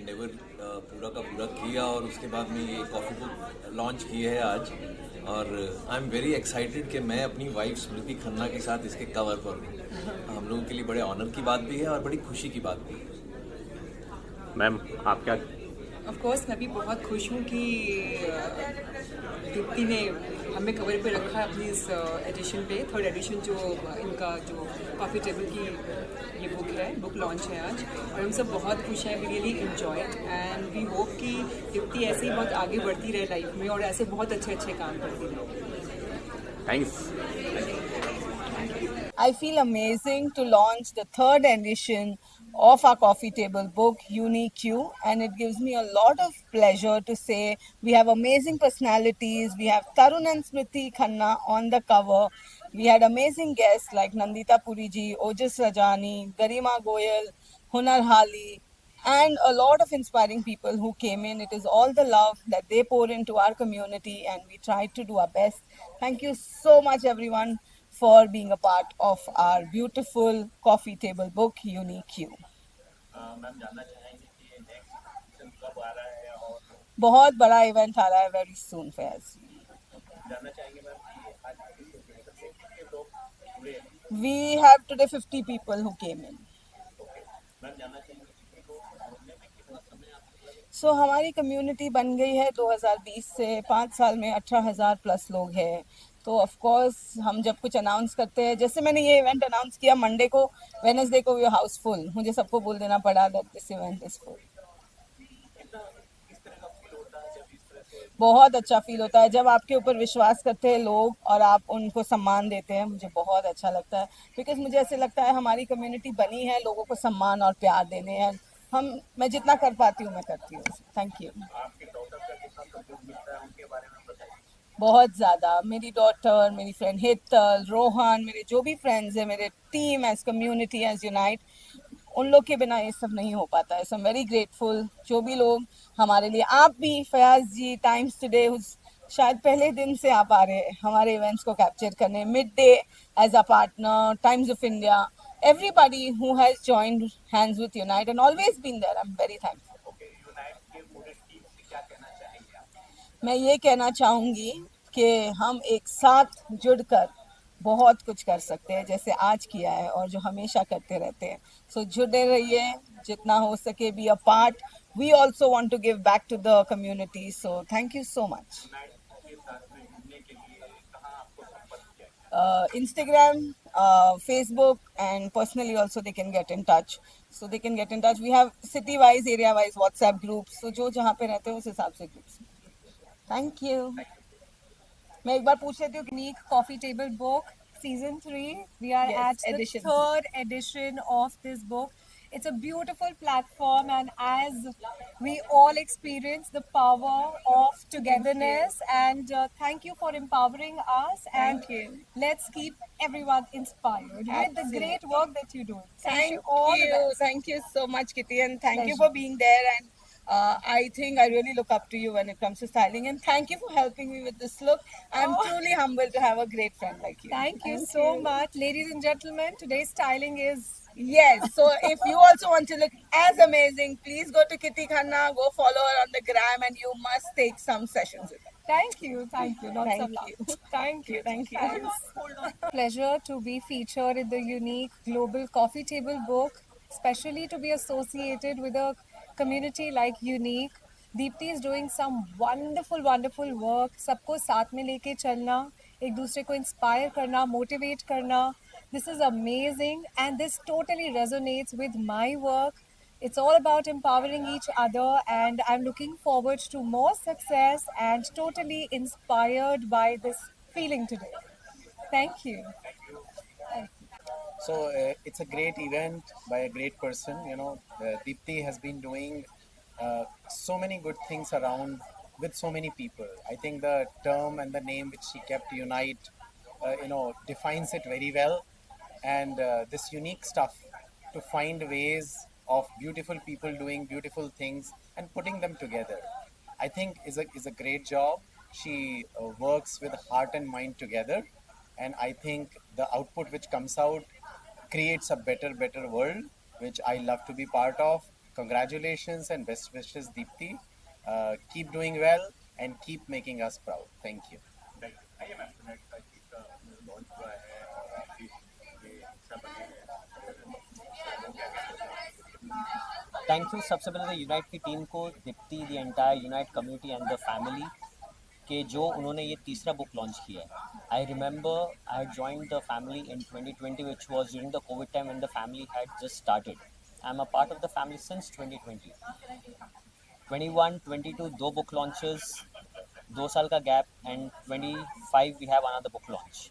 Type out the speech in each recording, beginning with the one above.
Endeavour पूरा का पूरा किया और उसके बाद में ये कॉफ़ी बुक लॉन्च की है आज। और आई एम वेरी एक्साइटेड कि मैं अपनी वाइफ स्मृति खन्ना के साथ इसके कवर पर हूँ। हम लोगों के लिए बड़े ऑनर की बात भी है और बड़ी खुशी की बात भी है। मैम आप क्या ऑफ कोर्स मैं भी बहुत खुश हूँ कि दीप्ति ने हमें कवर पे रखा है अपनी इस एडिशन पे, थर्ड एडिशन जो इनका जो कॉफ़ी टेबल की ये बुक लॉन्च है आज, और हम सब बहुत खुश हैं। We really enjoy it and we hope कि दीप्ति ऐसे ही बहुत आगे बढ़ती रहे लाइफ में और ऐसे बहुत अच्छे अच्छे काम करती रहे। Thanks I feel amazing to launch the third edition of our coffee table book, Unique, and it gives me a lot of pleasure to say we have amazing personalities. We have Tarun and Smriti Khanna on the cover. We had amazing guests like Nandita Puriji, Ojas Rajani, Garima Goyal, Hunar Hali, and a lot of inspiring people who came in. It is all the love that they pour into our community, and we try to do our best. Thank you so much, everyone, for being a part of our beautiful coffee table book, Unique. बहुत बड़ा event आ रहा है very soon Faiz. We have today 50 people who came in. सो हमारी community बन गई है 2020 से, 5 साल में 18,000 प्लस लोग हैं। तो ऑफ कोर्स हम जब कुछ अनाउंस करते हैं, जैसे मैंने ये इवेंट अनाउंस किया मंडे को, वेडनेसडे को ये हाउसफुल, मुझे सबको बोल देना पड़ा that this event is full. बहुत अच्छा फील होता है जब आपके ऊपर विश्वास करते हैं लोग और आप उनको सम्मान देते हैं। मुझे बहुत अच्छा लगता है बिकॉज मुझे ऐसे लगता है हमारी कम्युनिटी बनी है लोगों को सम्मान और प्यार देने हैं। मैं जितना कर पाती हूँ मैं करती हूँ। Thank you. बहुत ज़्यादा। मेरी डॉटर, मेरी फ्रेंड हेतल, रोहन, मेरे जो भी फ्रेंड्स हैं, मेरे team as community as unite, उन लोग के बिना ये सब नहीं हो पाता है। सो आई एम वेरी ग्रेटफुल जो भी लोग हमारे लिए, आप भी, फयाज जी, टाइम्स टुडे शायद पहले दिन से आप आ रहे हैं हमारे इवेंट्स को कैप्चर करने, mid day as a partner, Times of India, everybody who has joined hands with Unite and always been there. I'm very thankful. मैं ये कहना चाहूँगी कि हम एक साथ जुड़कर बहुत कुछ कर सकते हैं जैसे आज किया है और जो हमेशा करते रहते हैं। सो जुड़े रहिए जितना हो सके, be a part. We also want to give back to the community. So thank you so much. Instagram, Facebook, and personally also they can get in touch. So they can get in touch. We have city-wise, area-wise WhatsApp groups. So जो जहाँ पे रहते हैं उस हिसाब से groups. Thank you. मैं एक बार पूछ लेती हूँ कि Unique Coffee Table Book Season 3. We are Yes, at the edition. third edition of this book. It's a beautiful platform, and as we all experience the power of togetherness, and thank you for empowering us. Thank And you. let's keep everyone inspired with the Absolutely. great work that you do. Thank you all the you. best. Thank you so much, Kitty, and thank you Pleasure. for being there. And I think I really look up to you when it comes to styling. And thank you for helping me with this look. I'm truly humbled to have a great friend like you. Thank you so much, ladies and gentlemen. Today's styling is Yes. So if you also want to look as amazing, please go to Kitty Khanna, go follow her on the gram, and you must take some sessions with her. Thank you. Lots Thank of love. you. Thank you. Thank you. Thanks. Pleasure to be featured in the unique global coffee table book, especially to be associated with a community like Unique. Deepti is doing some wonderful, wonderful work. सबको साथ में लेके चलना, एक दूसरे को inspire करना, motivate करना. This is amazing, and this totally resonates with my work. It's all about empowering each other, and I'm looking forward to more success and totally inspired by this feeling today. Thank you. So it's a great event by a great person. Deepti has been doing so many good things around with so many people. I think the term and the name which she kept, Unite, defines it very well. And this unique stuff, to find ways of beautiful people doing beautiful things and putting them together, I think is a great job. She works with heart and mind together, and I think the output which comes out creates a better world, which I love to be part of. congratulations and best wishes, Deepti. Keep doing well and keep making us proud. Thank you. Thank you सबसे पहले तो unite की team को, Deepti, the entire unite community and the family कि जो उन्होंने ये तीसरा बुक लॉन्च किया है. I remember I had joined the family in 2020 which was during the Covid time when the family had just started. I am a part of the family since 2020. 21, 22 दो book launches, 2 साल का gap, and 25 we have another book launch.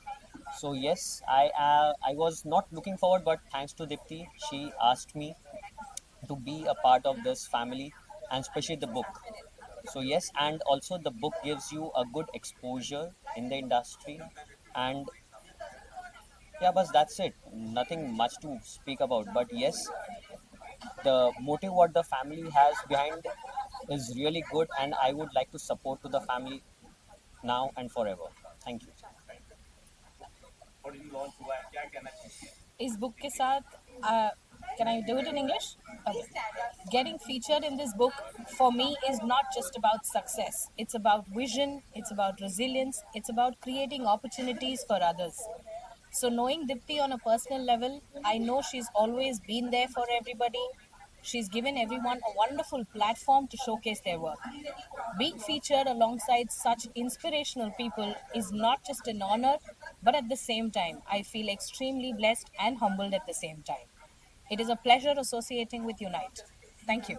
So yes, I was not looking forward, but thanks to Dipti, she asked me to be a part of this family, and especially the book. So yes, and also the book gives you a good exposure in the industry, and yeah, but that's it. Nothing much to speak about. But yes, the motive what the family has behind is really good, and I would like to support to the family now and forever. Thank you. इस book के साथ can I do it in English? Okay. Getting featured in this book for me is not just about success. It's about vision, it's about resilience, it's about creating opportunities for others. So knowing Dipti on a personal level, I know she's always been there for everybody. She's given everyone a wonderful platform to showcase their work. Being featured alongside such inspirational people is not just an honor, but at the same time, I feel extremely blessed and humbled at the same time. It is a pleasure associating with Unite. Thank you.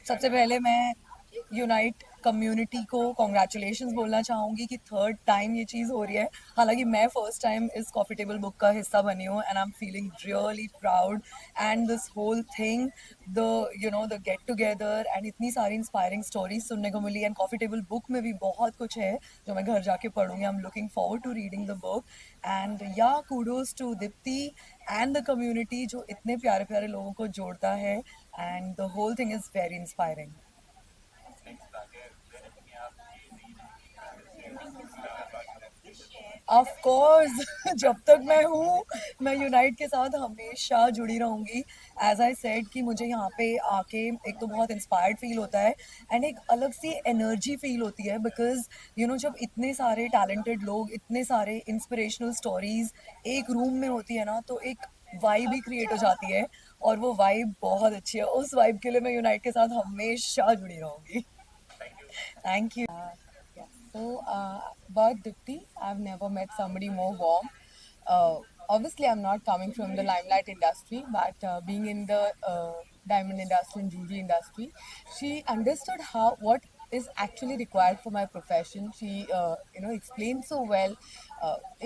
सबसे पहले मैं unite community को congratulations बोलना चाहूँगी कि third time ये चीज़ हो रही है. हालांकि मैं फर्स्ट टाइम इस कॉफ़ी टेबल बुक का हिस्सा बनी हूँ, and I am feeling really proud. And this whole thing, the get together, and इतनी सारी इंस्पायरिंग स्टोरीज सुनने को मिली. एंड कॉफ़ी टेबल बुक में भी बहुत कुछ है जो मैं घर जाके पढ़ूंगी. I am looking forward to reading the book. And या kudos to Deepti and the community जो इतने प्यारे प्यारे लोगों को जोड़ता है. And the whole thing is very inspiring. Of course जब तक मैं हूँ, मैं यूनाइट के साथ हमेशा जुड़ी रहूँगी. एज आई सेड कि मुझे यहाँ पे आके एक तो बहुत इंस्पायर्ड फील होता है, एंड एक अलग सी एनर्जी फील होती है. बिकॉज जब इतने सारे टैलेंटेड लोग, इतने सारे इंस्पिरेशनल स्टोरीज एक रूम में होती है ना, तो एक वाइब भी क्रिएट हो जाती है, और वो वाइब बहुत अच्छी है. उस वाइब के लिए मैं यूनाइट के साथ हमेशा जुड़ी रहूँगी. Thank you. So, about Dipti, I've never met somebody more warm. Obviously, I'm not coming from the limelight industry, but being in the diamond industry and jewelry industry, she understood what is actually required for my profession. She, explained so well.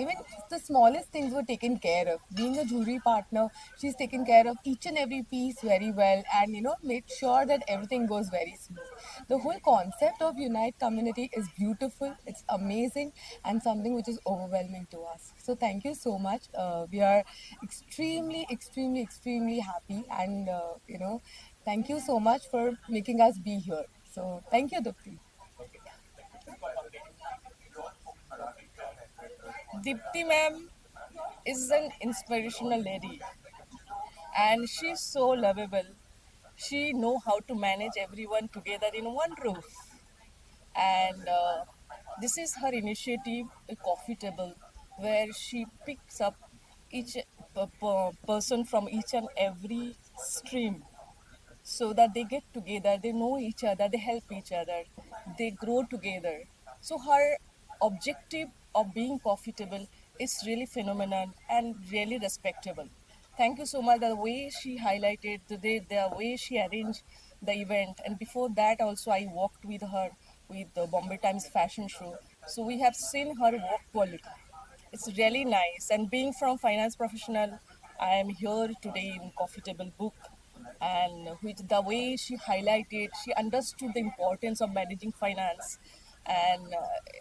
Even the smallest things were taken care of. Being a jewelry partner, she's taken care of each and every piece very well, and made sure that everything goes very smooth. The whole concept of Unite community is beautiful. It's amazing, and something which is overwhelming to us. So thank you so much. We are extremely, extremely, extremely happy, and thank you so much for making us be here. So thank you, Dipti. Dipti ma'am is an inspirational lady, and she's so lovable. She know how to manage everyone together in one roof, and this is her initiative, a coffee table, where she picks up each person from each and every stream, so that they get together, they know each other, they help each other, they grow together. So her objective of being profitable is really phenomenal and really respectable. Thank you so much. The way she highlighted the way she arranged the event, and before that also I walked with her with the Bombay Times fashion show. So we have seen her work quality. It's really nice. And being from finance professional, I am here today in Coffee Table Book, and with the way she highlighted, she understood the importance of managing finance, and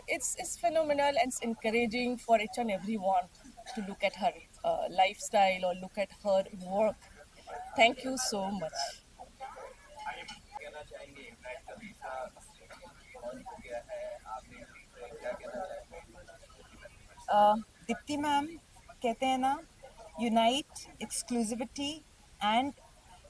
it's phenomenal, and it's encouraging for each and everyone to look at her lifestyle or look at her work. Thank you so much. Deepti ma'am कहते हैं ना, unite, exclusivity and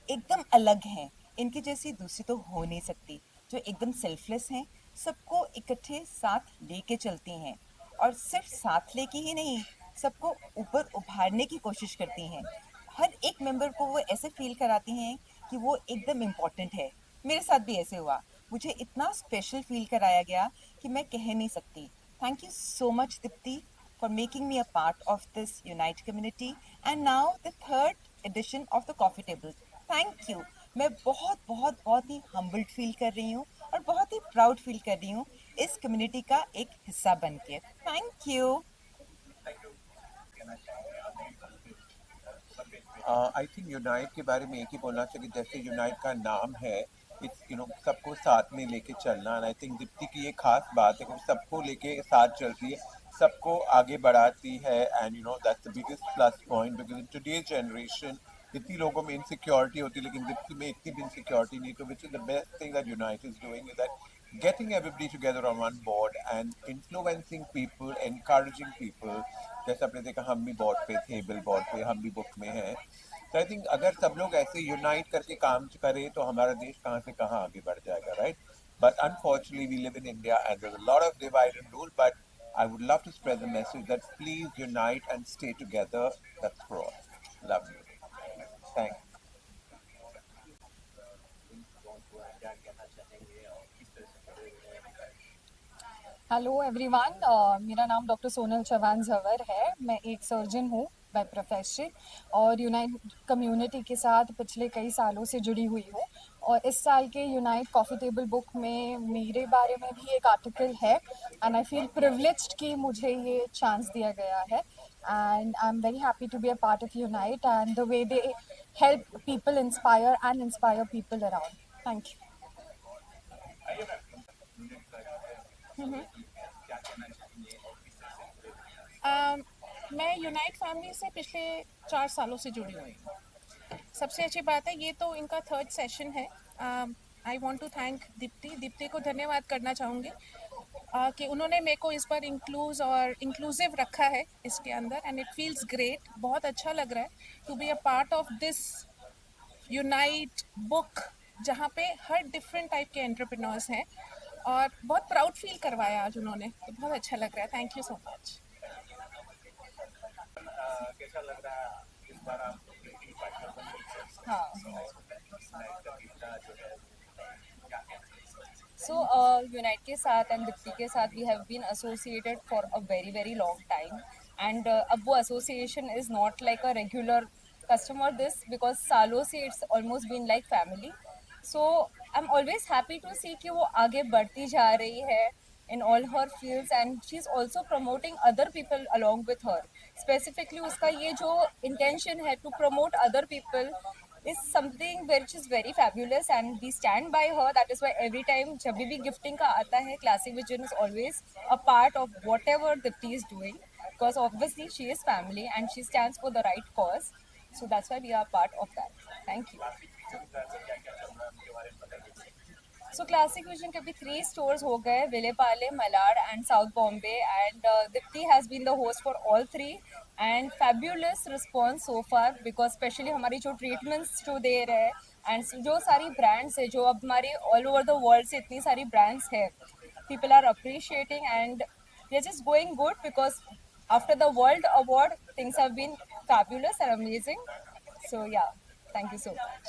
एकदम अलग हैं। इनकी जैसी दूसरी तो हो नहीं सकती, जो एकदम सेल्फलेस हैं, सबको इकट्ठे साथ लेके चलती हैं और सिर्फ साथ लेके ही नहीं, सबको ऊपर उभारने की कोशिश करती हैं। हर एक मेंबर को वो ऐसे फील कराती हैं कि वो एकदम इम्पोर्टेंट है। मेरे साथ भी ऐसे हुआ, मुझे इतना स्पेशल फील कराया गया कि मैं कह नहीं सकती। Thank you so much Deepti for making me a part of this Unite community and now the third edition of the Coffee Table. Thank you. मैं बहुत बहुत बहुत ही humbled feel कर रही हूँ और बहुत ही proud feel कर रही हूँ इस community का एक हिस्सा बन के। Thank you. I think unite के बारे में एक ही बोलना चाहिए, जैसे यूनाइट का नाम है, सबको साथ में लेके चलना। एंड आई थिंक दीप्ति की ये खास बात है कि सबको लेके साथ चल रही है, सबको आगे बढ़ाती है। And that's the biggest plus point, because in today's generation इतनी लोगों में इनसिक्योरिटी होती है, लेकिन दीप्ति में इतनी भी इनसिक्योरिटी नहीं। तो which is the best thing that unite is doing is that getting everybody together on one board and influencing people, encouraging people। जैसे आपने देखा हम भी बोर्ड पे थे, बिल बोर्ड पे, हम भी बुक में हैं। तो आई थिंक अगर सब लोग ऐसे यूनाइट करके काम करें तो हमारा देश कहाँ से कहाँ आगे बढ़ जाएगा, right? But unfortunately we live in India and there is a lot of divide and rule, but I would love to spread the message that please unite and stay together. That's for all. Love you. Thank you. Hello everyone, मेरा नाम doctor Sonal Chauhan जवर है। मैं एक surgeon हूँ by profession और unite community के साथ पिछले कई सालों से जुड़ी हुई हूँ। और इस साल के यूनाइट कॉफ़ी टेबल बुक में मेरे बारे में भी एक आर्टिकल है एंड आई फील प्रिविलेज्ड कि मुझे ये चांस दिया गया है and I am very happy to be a part of unite and the way they help people inspire people around. Thank you. मैं यूनाइट फैमिली से पिछले 4 सालों से जुड़ी हुई हूँ। सबसे अच्छी बात है, ये तो इनका 3rd सेशन है। I want to thank Deepti को धन्यवाद करना चाहूँगी कि उन्होंने मेरे को इस बार इंक्लूसिव रखा है इसके अंदर एंड इट फील्स ग्रेट। बहुत अच्छा लग रहा है to be a part of this unite book, जहाँ पे हर डिफरेंट टाइप के एंटरप्रेन्योर्स हैं और बहुत प्राउड फील करवाया आज उन्होंने, तो बहुत अच्छा लग रहा है। Thank you so much. कैसा लग रहा है इस बार आप So Unite के साथ एंड दीप्ति के साथ we have been associated for a very long time and अब वो association is not like a regular customer this because सालों से it's almost been like family. So I'm always happy to see कि वो आगे बढ़ती जा रही है in all her fields and she's also promoting other people along with her. Specifically उसका ये जो intention है to promote other people is something which is very fabulous and we stand by her. That is why every time जब भी gifting का आता है, Classic Vision is always a part of whatever Dipti is doing because obviously she is family and she stands for the right cause. So that's why we are part of that. Thank you. So Classic Vision के भी 3 stores हो गए, Vileparle, Malad and South Bombay and Dipti has been the host for all 3 and fabulous response so far because especially हमारी जो treatments जो दे रहे हैं and जो सारी brands है जो अब हमारे all over the world से इतनी सारी brands है, people are appreciating and they're just going good because after the world award things have been fabulous and amazing. So yeah, thank you so much.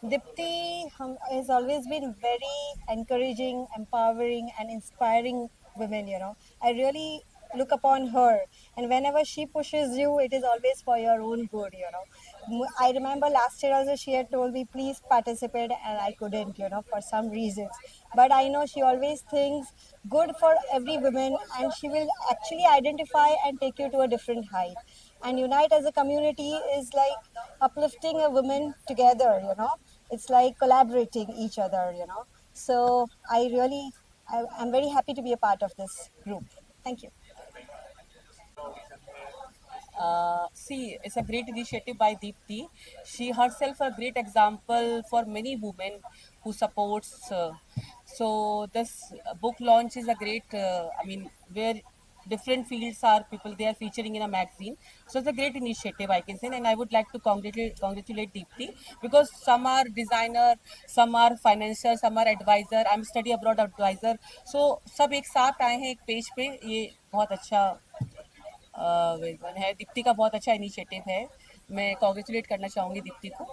Dipti has always been very encouraging, empowering, and inspiring women. You know, I really look upon her, and whenever she pushes you, it is always for your own good. You know, I remember last year also she had told me please participate, and I couldn't. You know, for some reasons, but I know she always thinks good for every woman, and she will actually identify and take you to a different height. And Unite as a community is like uplifting a woman together, you know. It's like collaborating each other, you know. So I'm very happy to be a part of this group. Thank you. See, it's a great initiative by Deepti. She herself a great example for many women who supports. So this book launch is a great. Where different fields are people they are featuring in a magazine. So it's a great initiative I can say, and I would like to congratulate Deepti because some are designer, some are financier, some are advisor. I'm study abroad advisor. So सब एक साथ आए हैं एक page पे. ये बहुत अच्छा है. दीप्ति का बहुत अच्छा इनिशिएटिव है. मैं कॉन्ग्रेचुलेट करना चाहूँगी दीप्ति को.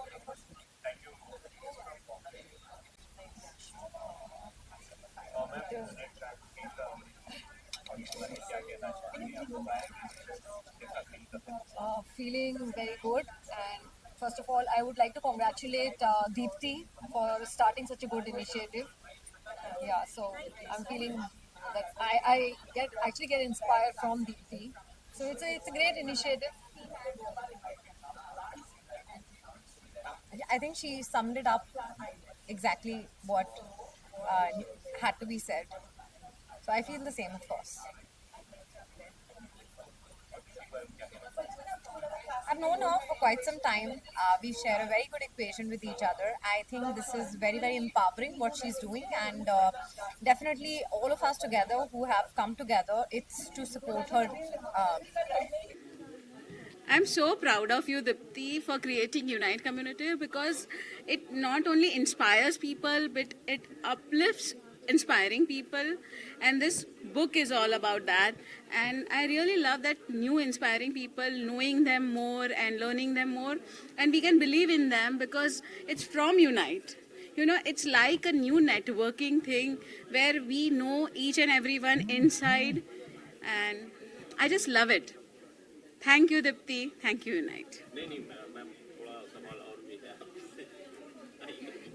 Feeling very good, and first of all I would like to congratulate Deepti for starting such a good initiative. Yeah, so I'm feeling that I actually get inspired from Deepti. So it's a great initiative. I think she summed it up exactly what had to be said. So I feel the same, of course. I've known her for quite some time. We share a very good equation with each other. I think this is very, very empowering what she's doing, and definitely all of us together who have come together, it's to support her. I'm so proud of you, Deepti, for creating Unite Community because it not only inspires people, but it uplifts inspiring people, and this book is all about that. And I really love that new inspiring people, knowing them more and learning them more, and we can believe in them because it's from Unite. You know, it's like a new networking thing where we know each and everyone inside, and I just love it. Thank you, Deepti. Thank you, Unite. नहीं ma'am थोड़ा सवाल और भी है आपसे.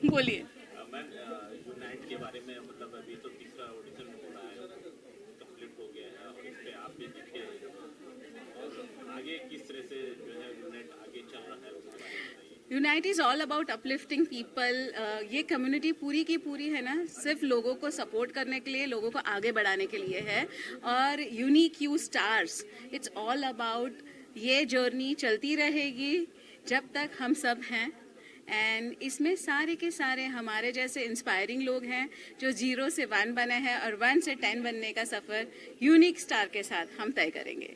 बोलिए. Ma'am unite के बारे में मतलब अभी तो तीसरा ऑडिशन हो रहा है, कंप्लीट हो गया है और इस पे आप भी जीते हैं और आगे किस तरह से जो है यूनाइट आगे चल रहा है उसके बारे में बताइए. Unite is all about uplifting people. ये कम्युनिटी पूरी की पूरी है ना, सिर्फ लोगों को सपोर्ट करने के लिए, लोगों को आगे बढ़ाने के लिए है. और unique you stars, it's all about ये जर्नी चलती रहेगी जब तक हम सब हैं. एंड इसमें सारे के सारे हमारे जैसे इंस्पायरिंग लोग हैं जो 0 से 1 बने हैं और 1 से 10 बनने का सफ़र यूनिक स्टार के साथ हम तय करेंगे.